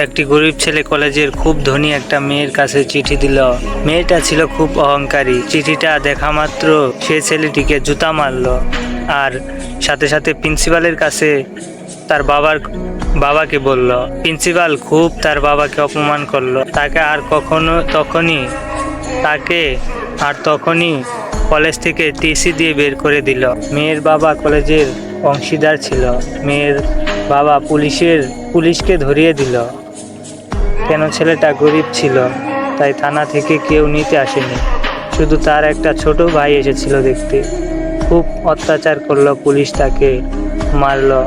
একটি গরিব ছেলে কলেজের খুব ধনী একটা মেয়ের কাছে চিঠি দিল। মেয়েটা ছিল খুব অহংকারী। চিঠিটা দেখা মাত্র সে ছেলেটিকে জুতা মারলো আর সাথে সাথে প্রিন্সিপালের কাছে তার বাবাকে বলল। প্রিন্সিপাল খুব তার বাবাকে অপমান করলো। তাকে আর তখনই কলেজ থেকে টিসি দিয়ে বের করে দিল। মেয়ের বাবা কলেজের অংশীদার ছিল। মেয়ের বাবা পুলিশকে ধরিয়ে দিল। কেন ছেলেটা গরিব ছিল, তাই থানা থেকে কেউ নিতে আসেনি। শুধু তার একটা ছোট ভাই এসেছিল দেখতে। খুব অত্যাচার করলো, পুলিশ তাকে মারলো।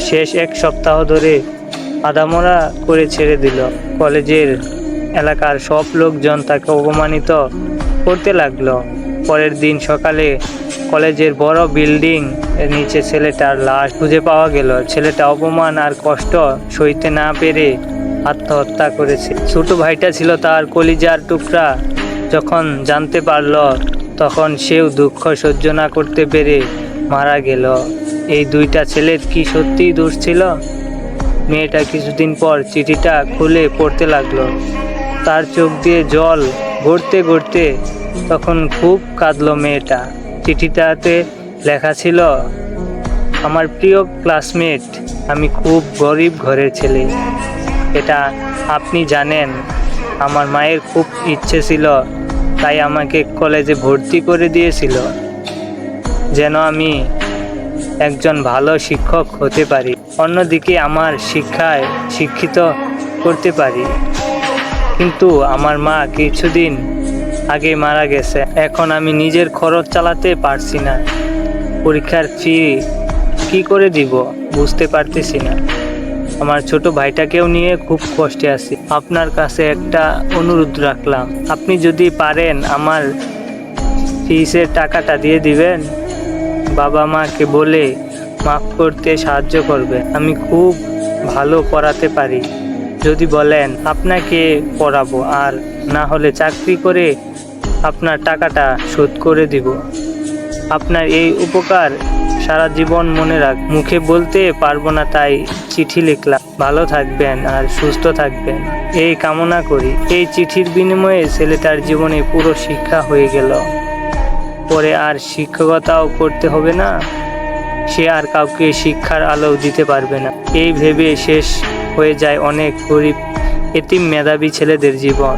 শেষ এক সপ্তাহ ধরে আধামরা করে ছেড়ে দিল। কলেজের এলাকার সব লোকজন তাকে অপমানিত করতে লাগলো। পরের দিন সকালে কলেজের বড় বিল্ডিং এর নিচে ছেলেটার লাশ খুঁজে পাওয়া গেল। ছেলেটা অপমান আর কষ্ট সইতে না পেরে আত্মহত্যা করেছে। ছোট ভাইটা ছিল তার কলিজার টুকরা। যখন জানতে পারল, তখন সেও দুঃখ সহ্য না করতে পেরে মারা গেল। এই দুইটা ছেলের কি সত্যিই দোষ ছিল? মেয়েটা কিছুদিন পর চিঠিটা খুলে পড়তে লাগলো। তার চোখ দিয়ে জল গড়তে গড়তে তখন খুব কাঁদলো মেয়েটা। চিঠিটাতে লেখা ছিল, আমার প্রিয় ক্লাসমেট, আমি খুব গরিব ঘরের ছেলে। এটা আপনি জানেন। আমার মায়ের খুব ইচ্ছে ছিল, তাই আমাকে কলেজে ভর্তি করে দিয়েছিল যেন আমি একজন ভালো শিক্ষক হতে পারি, অন্যদিকে আমার শিক্ষায় শিক্ষিত করতে পারি। কিন্তু আমার মা কিছুদিন আগে মারা গেছে। এখন আমি নিজের খরচ চালাতে পারছি না। পরীক্ষার ফি কি করে দিব বুঝতে পারতেছি না। আমার ছোট ভাইটাকেও নিয়ে খুব কষ্টে আছি। আপনার কাছে একটা অনুরোধ রাখলাম, আপনি যদি পারেন আমার ফিসের টাকাটা দিয়ে দিবেন। বাবা মাকে বলে মাফ করতে সাহায্য করবে। আমি খুব ভালো পড়াতে পারি। যদি বলেন আপনাকে পড়াবো, আর না হলে চাকরি করে আপনার টাকাটা শোধ করে দিব। আপনার এই উপকার সারা জীবন মনে রাখ। মুখে বলতে পারবো না, তাই চিঠি লিখলাম। ভালো থাকবেন আর সুস্থ থাকবেন এই কামনা করি। এই চিঠির বিনিময়ে ছেলেটার জীবনে পুরো শিক্ষা হয়ে গেল। পরে আর শিক্ষকতাও করতে হবে না। সে আর কাউকে শিক্ষার আলো দিতে পারবে না। এই ভেবে শেষ হয়ে যায় অনেক গরিব এতিম মেধাবী ছেলেদের জীবন।